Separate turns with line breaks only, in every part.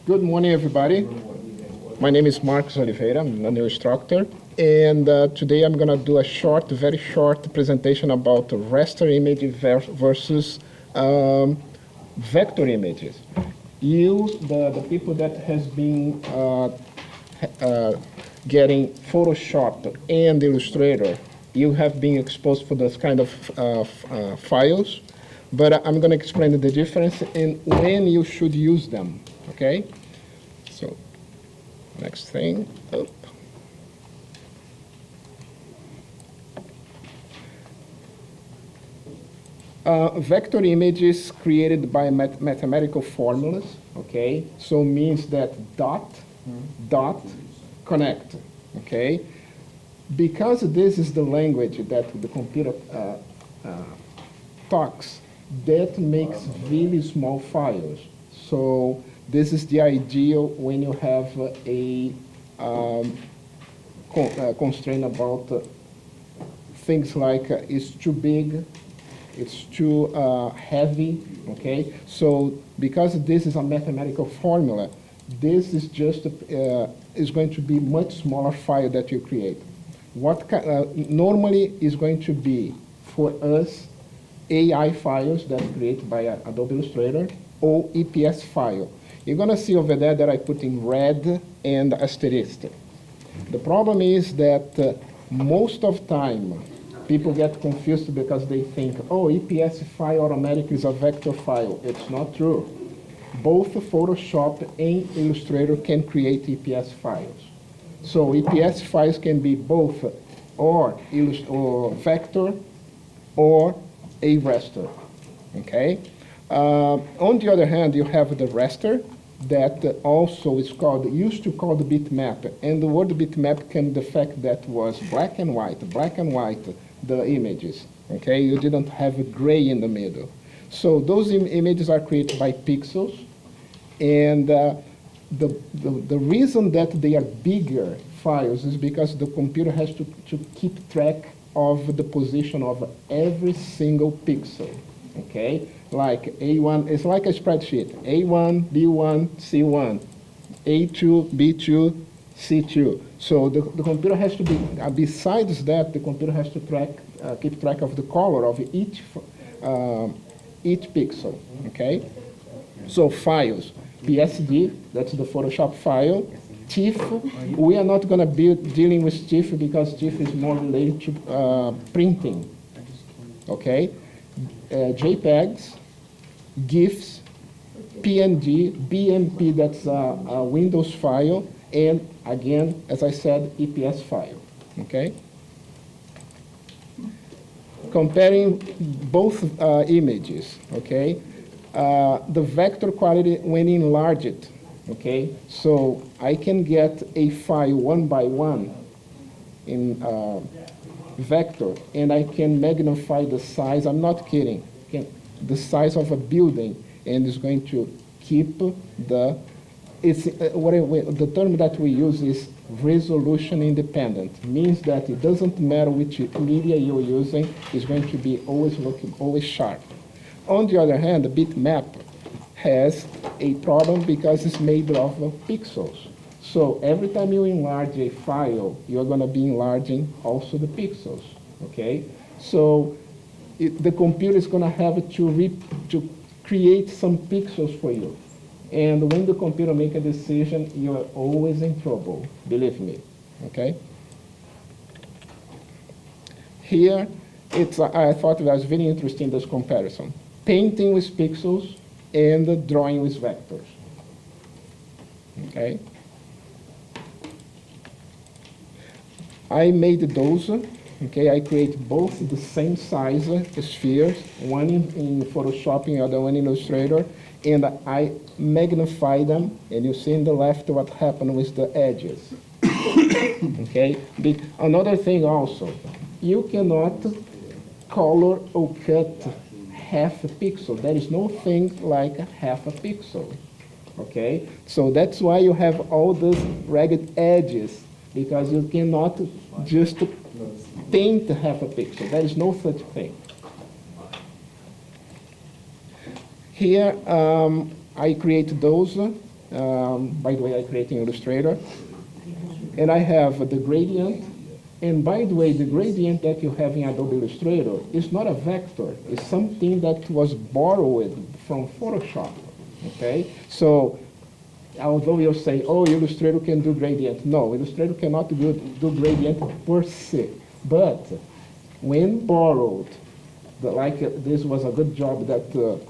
Good morning, everybody. My name is Marcos Oliveira. I'm a new instructor. And today I'm going to do a very short presentation about raster image versus vector images. The people that has been getting Photoshop and Illustrator, you have been exposed for this kind of files. But I'm going to explain the difference and when you should use them, okay? So, next thing. Vector images created by mathematical formulas, okay? So means that dot, connect, okay? Because this is the language that the computer talks, that makes really small files. So this is the ideal when you have a constraint about things like it's too big, it's too heavy, okay? So because this is a mathematical formula, this is just is going to be much smaller file that you create. What normally is going to be for us AI files that are created by Adobe Illustrator or EPS file. You're going to see over there that I put in red and asterisk. The problem is that most of time people get confused because they think, oh, EPS file automatically is a vector file. It's not true. Both Photoshop and Illustrator can create EPS files. So EPS files can be both or vector or a raster, okay? On the other hand, you have the raster that also is used to call the bitmap. And the word bitmap came the fact that was black and white, the images, okay? You didn't have a gray in the middle. So those images are created by pixels. And the reason that they are bigger files is because the computer has to keep track of the position of every single pixel, okay? Like A1, it's like a spreadsheet. A1, B1, C1, A2, B2, C2. So the computer has to be, besides that, the computer has to keep track of the color of each pixel, okay? So files, PSD, that's the Photoshop file. TIFF, we are not going to be dealing with TIFF because TIFF is more related to printing, okay? JPEGs, GIFs, PNG, BMP, that's a Windows file, and again, as I said, EPS file, okay? Comparing both images, okay? The vector quality when enlarged, okay? So I can get a file one by one in vector, and I can magnify the size. I'm not kidding. The size of a building, and it's going to keep the. The term that we use is resolution independent. Means that it doesn't matter which media you're using. It's going to be always sharp. On the other hand, the bitmap has a problem because it's made of pixels. So every time you enlarge a file, you're going to be enlarging also the pixels, okay? So the computer is going to have to create some pixels for you. And when the computer makes a decision, you're always in trouble, believe me, okay? Here, I thought that was very interesting, this comparison. Painting with pixels and drawing with vectors, okay? I made those, okay? I create both the same size spheres, one in Photoshop and the other one in Illustrator, and I magnify them, and you see in the left what happened with the edges, okay? Another thing also, you cannot color or cut half a pixel. There is no thing like half a pixel, okay? So that's why you have all those ragged edges, because you cannot just paint half a pixel. There is no such thing. Here, I create those By the way, I create in Illustrator. And I have the gradient. And by the way, the gradient that you have in Adobe Illustrator is not a vector. It's something that was borrowed from Photoshop, okay? So although you'll say, oh, Illustrator can do gradient. No, Illustrator cannot do gradient per se. But when borrowed, this was a good job that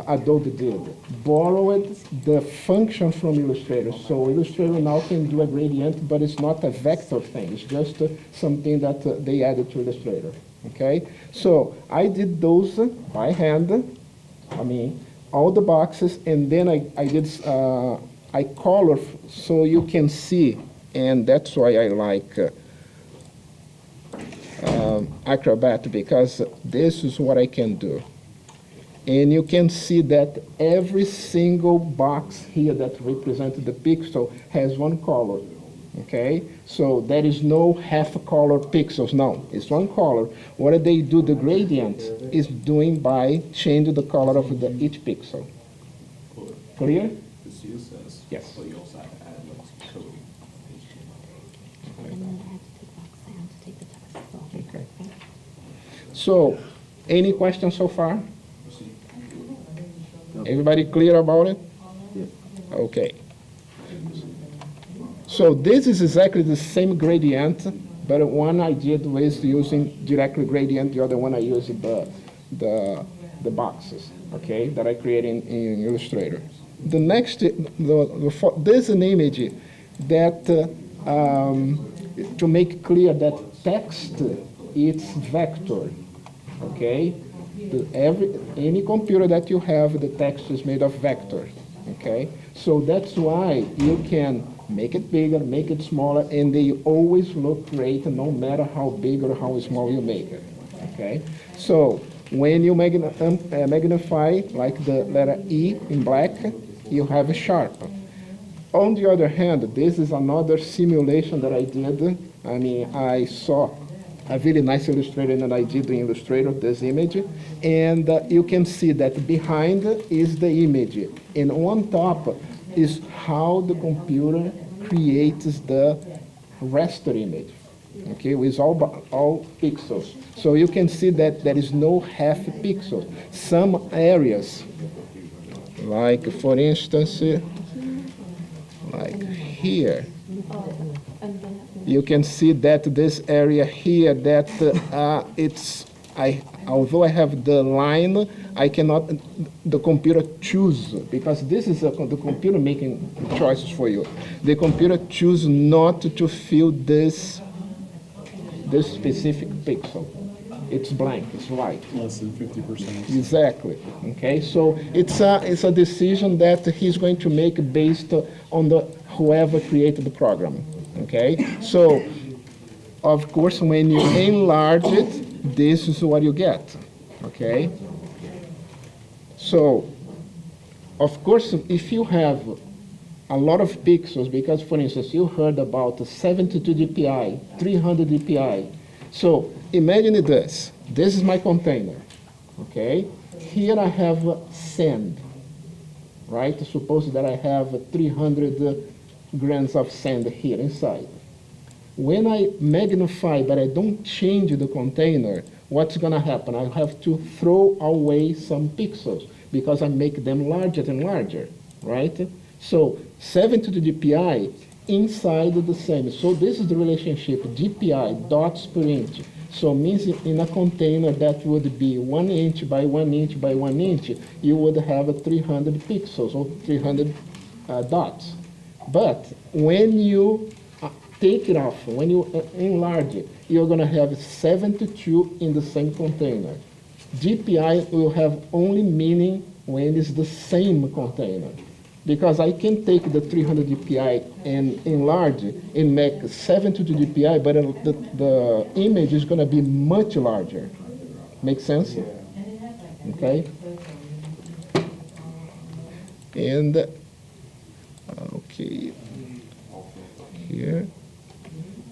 Adobe did, borrowed the function from Illustrator. So Illustrator now can do a gradient, but it's not a vector thing. It's just something that they added to Illustrator, okay? So I did those by hand, all the boxes, and then I color so you can see, and that's why I like Acrobat, because this is what I can do. And you can see that every single box here that represents the pixel has one color, okay? So there is no half-color pixels, no, it's one color. What they do, the gradient, is doing by changing the color of each pixel. Clear?
The CSS.
Yes.
But you also have to add like code.
And then I have to take the text off.
Okay. So, any questions so far? Everybody clear about it? Okay. So this is exactly the same gradient, but one I did was using directly gradient, the other one I used the boxes, okay, that I created in Illustrator. The next, this is an image that, to make clear that text, it's vector, okay? Any computer that you have, the text is made of vectors, okay? So that's why you can make it bigger, make it smaller, and they always look great no matter how big or how small you make it, okay? So when you magnify, like the letter E in black, you have a sharp. On the other hand, this is another simulation that I did. I saw a really nice illustration that I did in Illustrator, this image, and you can see that behind is the image, and on top is how the computer creates the raster image, okay, with all pixels. So you can see that there is no half pixels. Some areas, like for instance, like here, you can see that this area here, that although I have the line, I cannot, the computer choose, because this is the computer making choices for you. The computer choose not to fill this specific pixel. It's blank, it's white.
Less than 50%.
Exactly, okay? So it's a decision that he's going to make based on whoever created the program. Okay, so of course when you enlarge it, this is what you get, okay? So, of course, if you have a lot of pixels, because for instance, you heard about 72 dpi, 300 dpi. So imagine this. This is my container, okay? Here I have sand, right? Suppose that I have 300 grams of sand here inside. When I magnify but I don't change the container, what's going to happen? I have to throw away some pixels because I make them larger and larger, right? So 70 dpi inside the same. So this is the relationship, dpi, dots per inch. So means in a container that would be 1 inch by 1 inch by 1 inch, you would have 300 pixels or 300 dots. But when you take it off, when you enlarge it, you're going to have 72 in the same container. DPI will have only meaning when it's the same container. Because I can take the 300 DPI and enlarge it and make 72 DPI, but the image is going to be much larger. Make sense? Okay? And okay, here,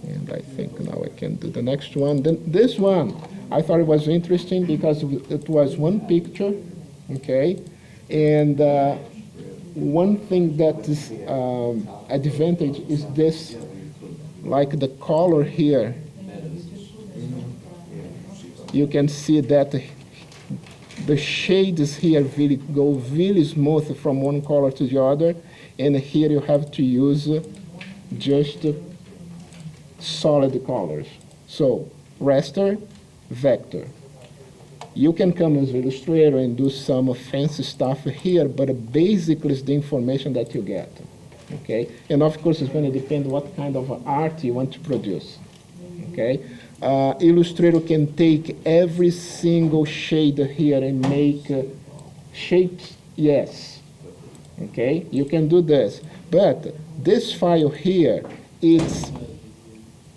and I think now I can do the next one. Then this one, I thought it was interesting because it was one picture, okay, and one thing that is advantage is this, like the color here. You can see that the shades here really go really smooth from one color to the other, and here you have to use just solid colors. So raster, vector. You can come as Illustrator and do some fancy stuff here, but basically it's the information that you get. Okay? And of course it's going to depend what kind of art you want to produce. Okay? Illustrator can take every single shade here and make shapes, yes. Okay? You can do this. But this file here, it's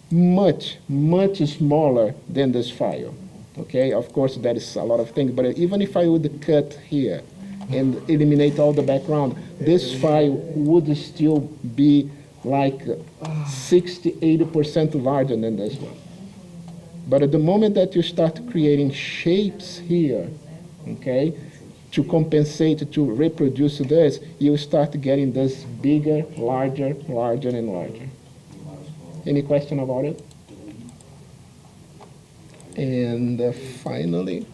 much, much smaller than this file. Okay, of course that is a lot of things, but even if I would cut here and eliminate all the background, this file would still be like 60–80% larger than this one. But at the moment that you start creating shapes here, okay, to compensate, to reproduce this, you start getting this bigger, larger, larger, and larger. Any question about it? And finally,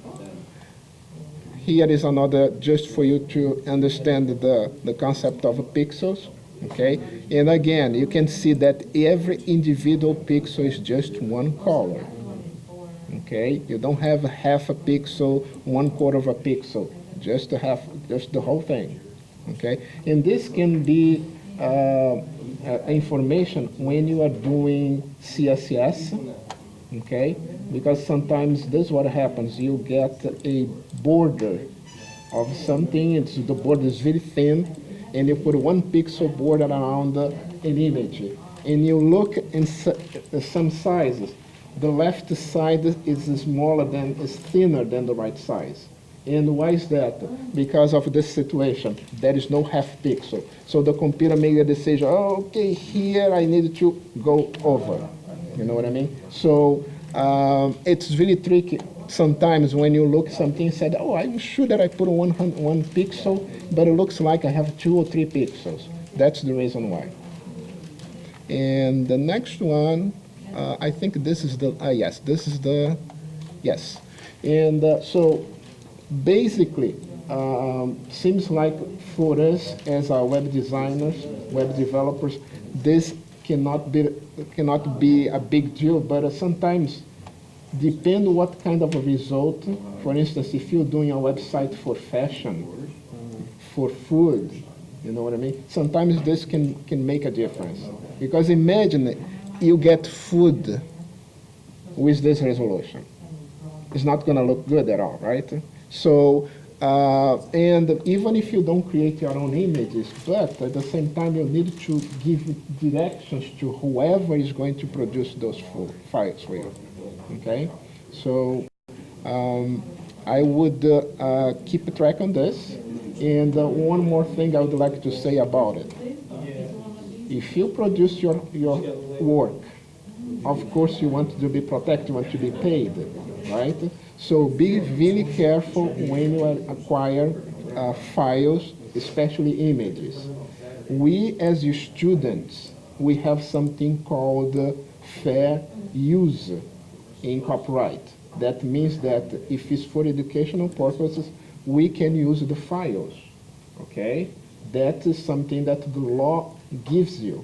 here is another, just for you to understand the concept of pixels, okay? And again, you can see that every individual pixel is just one color, okay? You don't have half a pixel, 1/4 of a pixel, just the whole thing, okay? And this can be information when you are doing CSS, okay? Because sometimes this is what happens. You get a border of something, the border is very thin, and you put 1 pixel border around an image. And you look in some sizes. The left side is thinner than the right size. And why is that? Because of this situation. There is no half pixel. So the computer made a decision, oh, okay, here I need to go over. You know what I mean? So it's really tricky sometimes when you look something and said, oh, I'm sure that I put 1 pixel, but it looks like I have 2 or 3 pixels. That's the reason why. And the next one, I think this is the, yes, this is the, yes. And so basically, seems like for us as our web designers, web developers, this cannot be a big deal, but sometimes depend what kind of a result. For instance, if you're doing a website for fashion, for food, you know what I mean? Sometimes this can make a difference. Because imagine you get food with this resolution. It's not going to look good at all, right? So, and even if you don't create your own images, but at the same time you need to give directions to whoever is going to produce those files for you, okay? So I would keep track on this. And one more thing I would like to say about it. If you produce your work, of course you want to be protected, you want to be paid, right? So be really careful when you acquire files, especially images. We as students, we have something called fair use in copyright. That means that if it's for educational purposes, we can use the files, okay? That is something that the law gives you.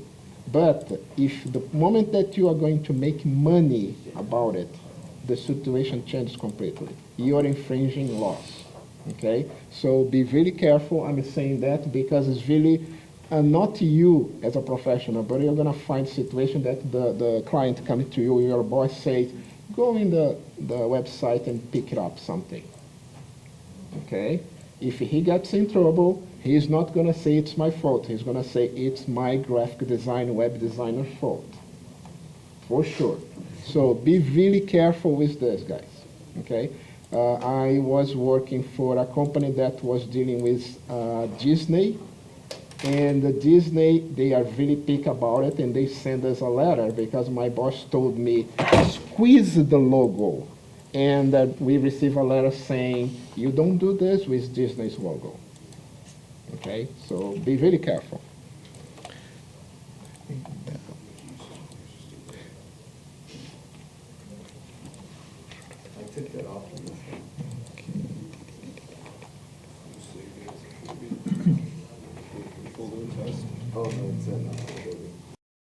But if the moment that you are going to make money about it, the situation changes completely. You are infringing laws, okay? So be really careful. I'm saying that because it's really not you as a professional, but you're gonna find situation that the client comes to you, your boss says, go in the website and pick up something, okay? If he gets in trouble, he's not gonna say it's my fault. He's gonna say it's my graphic design, web designer fault, for sure. So be really careful with this, guys, okay? I was working for a company that was dealing with Disney, and Disney, they are really picky about it, and they send us a letter because my boss told me, squeeze the logo. And we receive a letter saying, you don't do this with Disney's logo, okay? So be very careful.
I took that off.
Full load test.
Oh, no, it's in.